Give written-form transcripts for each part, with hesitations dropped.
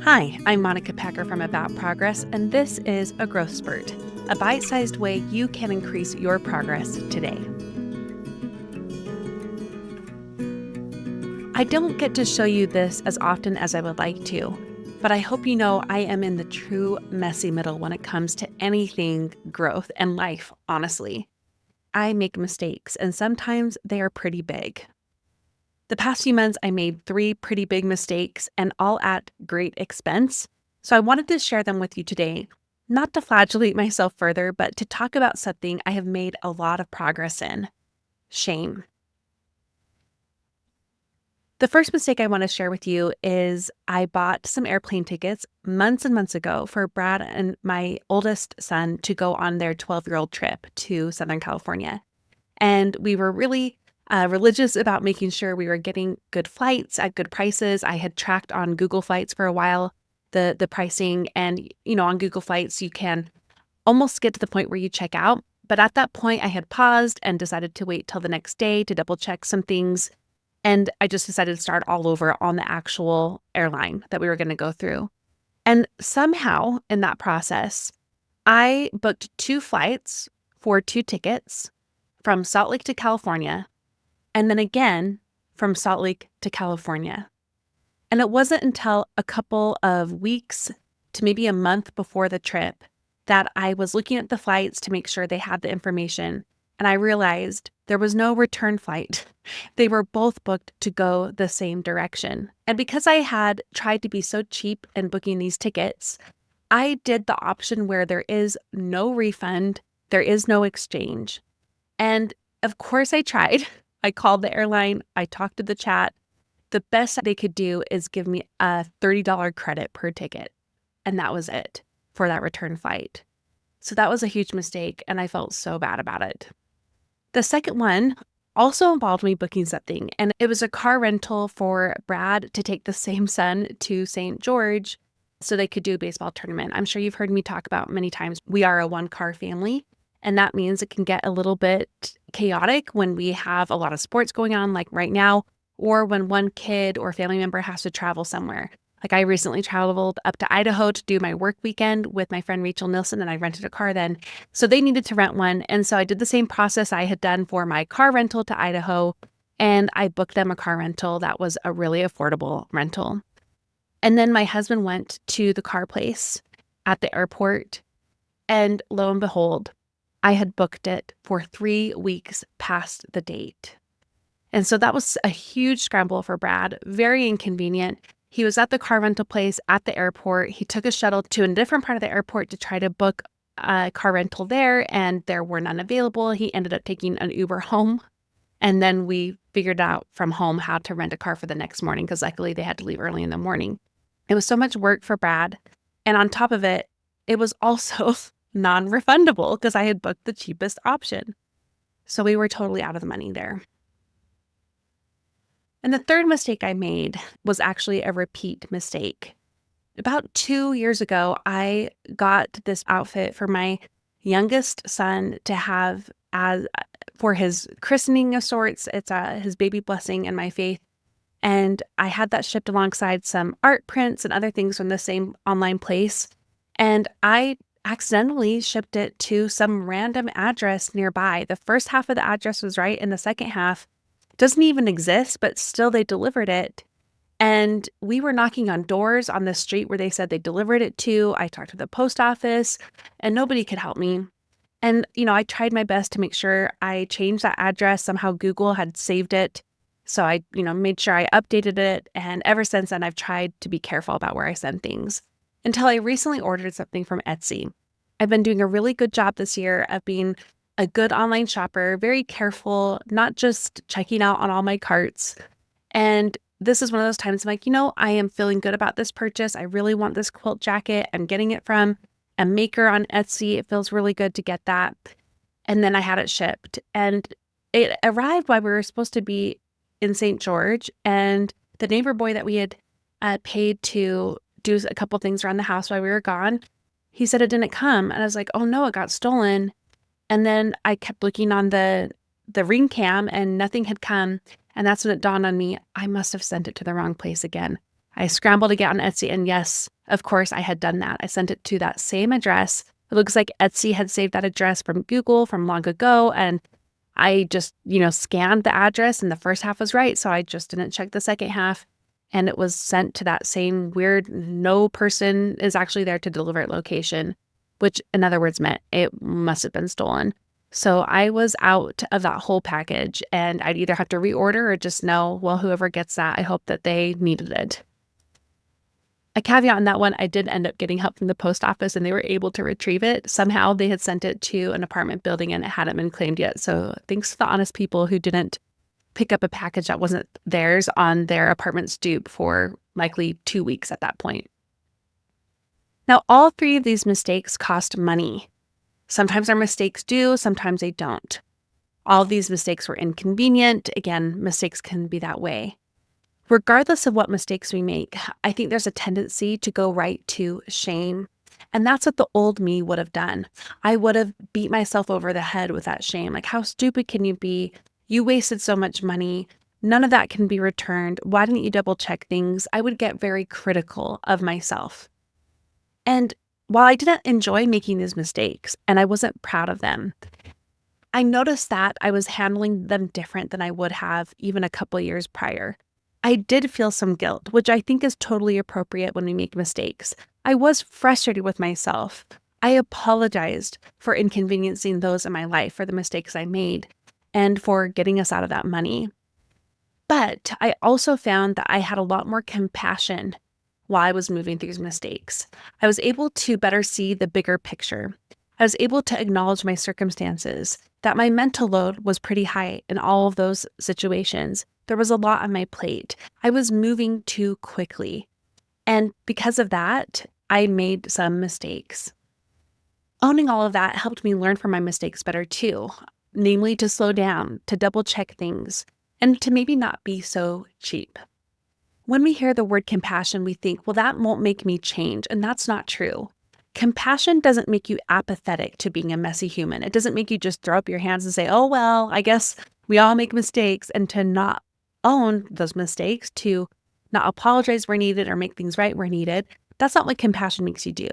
Hi, I'm Monica Packer from About Progress, and this is a growth spurt, a bite-sized way you can increase your progress today. I don't get to show you this as often as I would like to, but I hope you know I am in the true messy middle when it comes to anything growth and life, honestly. I make mistakes, and sometimes they are pretty big. The past few months, I made 3 pretty big mistakes and all at great expense. So I wanted to share them with you today, not to flagellate myself further, but to talk about something I have made a lot of progress in: shame. The first mistake I want to share with you is I bought some airplane tickets months and months ago for Brad and my oldest son to go on their 12-year-old trip to Southern California. And we were really religious about making sure we were getting good flights at good prices. I had tracked on Google Flights for a while the pricing, and on Google Flights you can almost get to the point where you check out. But at that point, I had paused and decided to wait till the next day to double check some things. And I just decided to start all over on the actual airline that we were going to go through. And somehow in that process, I booked 2 flights for 2 tickets from Salt Lake to California, and then again from Salt Lake to California. And it wasn't until a couple of weeks to maybe a month before the trip that I was looking at the flights to make sure they had the information, and I realized there was no return flight. They were both booked to go the same direction. And because I had tried to be so cheap in booking these tickets, I did the option where there is no refund, there is no exchange. And of course I tried. I called the airline, I talked to the chat. The best they could do is give me a $30 credit per ticket. And that was it for that return flight. So that was a huge mistake, and I felt so bad about it. The second one also involved me booking something, and it was a car rental for Brad to take the same son to St. George so they could do a baseball tournament. I'm sure you've heard me talk about many times, we are a 1-car family, and that means it can get a little bit chaotic when we have a lot of sports going on, like right now, or when one kid or family member has to travel somewhere. Like I recently traveled up to Idaho to do my work weekend with my friend Rachel Nilsson, and I rented a car then. So they needed to rent one. And so I did the same process I had done for my car rental to Idaho, and I booked them a car rental that was a really affordable rental. And then my husband went to the car place at the airport, and lo and behold, I had booked it for 3 weeks past the date. And so that was a huge scramble for Brad, very inconvenient. He was at the car rental place at the airport. He took a shuttle to a different part of the airport to try to book a car rental there, and there were none available. He ended up taking an Uber home, and then we figured out from home how to rent a car for the next morning because luckily they had to leave early in the morning. It was so much work for Brad, and on top of it, it was also non-refundable because I had booked the cheapest option. So we were totally out of the money there. And the third mistake I made was actually a repeat mistake. About 2 years ago, I got this outfit for my youngest son to have as for his christening of sorts. It's his baby blessing and my faith. And I had that shipped alongside some art prints and other things from the same online place. And I accidentally shipped it to some random address nearby. The first half of the address was right, and the second half doesn't even exist, but still they delivered it. And we were knocking on doors on the street where they said they delivered it to. I talked to the post office, and nobody could help me. And, I tried my best to make sure I changed that address. Somehow Google had saved it. So I, made sure I updated it. And ever since then, I've tried to be careful about where I send things until I recently ordered something from Etsy. I've been doing a really good job this year of being a good online shopper, very careful, not just checking out on all my carts. And this is one of those times I'm like, I am feeling good about this purchase. I really want this quilt jacket. I'm getting it from a maker on Etsy. It feels really good to get that. And then I had it shipped, and it arrived while we were supposed to be in St. George. And the neighbor boy that we had paid to do a couple things around the house while we were gone, he said it didn't come. And I was like, oh no, it got stolen. And then I kept looking on the ring cam and nothing had come. And that's when it dawned on me, I must have sent it to the wrong place again. I scrambled to get on Etsy, and yes, of course, I had done that. I sent it to that same address. It looks like Etsy had saved that address from Google from long ago, and I just, scanned the address, and the first half was right, so I just didn't check the second half, and it was sent to that same weird no person is actually there to deliver it location, which in other words meant it must have been stolen. So I was out of that whole package, and I'd either have to reorder or just know, well, whoever gets that, I hope that they needed it. A caveat on that one, I did end up getting help from the post office and they were able to retrieve it. Somehow they had sent it to an apartment building and it hadn't been claimed yet. So thanks to the honest people who didn't pick up a package that wasn't theirs on their apartment stoop for likely 2 weeks at that point. Now, all three of these mistakes cost money. Sometimes our mistakes do, sometimes they don't. All of these mistakes were inconvenient. Again, mistakes can be that way. Regardless of what mistakes we make, I think there's a tendency to go right to shame. And that's what the old me would have done. I would have beat myself over the head with that shame. Like, how stupid can you be? You wasted so much money. None of that can be returned. Why didn't you double check things? I would get very critical of myself. And while I didn't enjoy making these mistakes and I wasn't proud of them, I noticed that I was handling them different than I would have even a couple years prior. I did feel some guilt, which I think is totally appropriate when we make mistakes. I was frustrated with myself. I apologized for inconveniencing those in my life for the mistakes I made and for getting us out of that money. But I also found that I had a lot more compassion while I was moving through these mistakes. I was able to better see the bigger picture. I was able to acknowledge my circumstances, that my mental load was pretty high in all of those situations. There was a lot on my plate. I was moving too quickly. And because of that, I made some mistakes. Owning all of that helped me learn from my mistakes better too, namely to slow down, to double check things, and to maybe not be so cheap. When we hear the word compassion, we think, well, that won't make me change, and that's not true. Compassion doesn't make you apathetic to being a messy human. It doesn't make you just throw up your hands and say, oh, well, I guess we all make mistakes, and to not own those mistakes, to not apologize where needed or make things right where needed. That's not what compassion makes you do.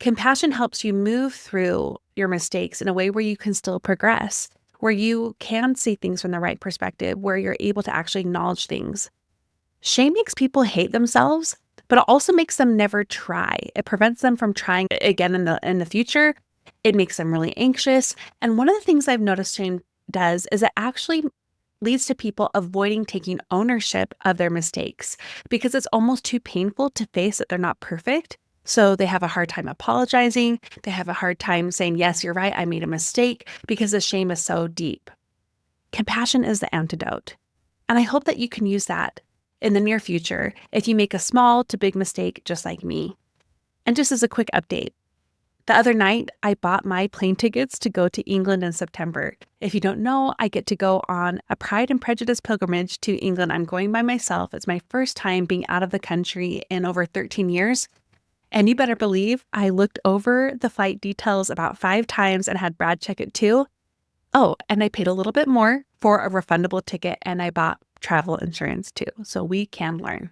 Compassion helps you move through your mistakes in a way where you can still progress, where you can see things from the right perspective, where you're able to actually acknowledge things. Shame makes people hate themselves, but it also makes them never try. It prevents them from trying again in the future. It makes them really anxious. And one of the things I've noticed shame does is it actually leads to people avoiding taking ownership of their mistakes because it's almost too painful to face that they're not perfect. So they have a hard time apologizing. They have a hard time saying, yes, you're right, I made a mistake, because the shame is so deep. Compassion is the antidote. And I hope that you can use that in the near future if you make a small to big mistake just like me. And just as a quick update, the other night I bought my plane tickets to go to England in September. If you don't know, I get to go on a Pride and Prejudice pilgrimage to England. I'm going by myself. It's my first time being out of the country in over 13 years. And you better believe I looked over the flight details about 5 times and had Brad check it too. Oh, and I paid a little bit more for a refundable ticket and I bought travel insurance too, so we can learn.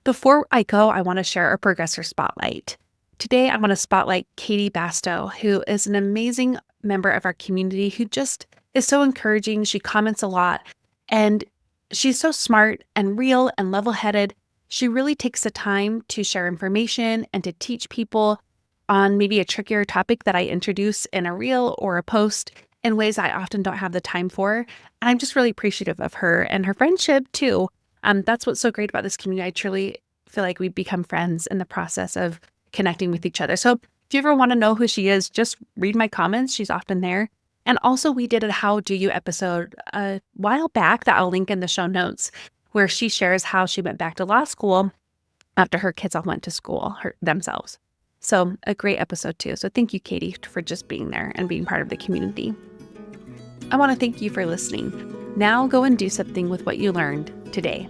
Before I go, I want to share a progressor spotlight. Today, I want to spotlight Katie Bastow, who is an amazing member of our community who just is so encouraging. She comments a lot and she's so smart and real and level-headed. She really takes the time to share information and to teach people on maybe a trickier topic that I introduce in a reel or a post in ways I often don't have the time for. And I'm just really appreciative of her and her friendship too. That's what's so great about this community. I truly feel like we've become friends in the process of connecting with each other. So if you ever want to know who she is, just read my comments. She's often there. And also we did a How Do You episode a while back that I'll link in the show notes, where she shares how she went back to law school after her kids all went to school themselves. So a great episode too. So thank you, Katie, for just being there and being part of the community. I want to thank you for listening. Now go and do something with what you learned today.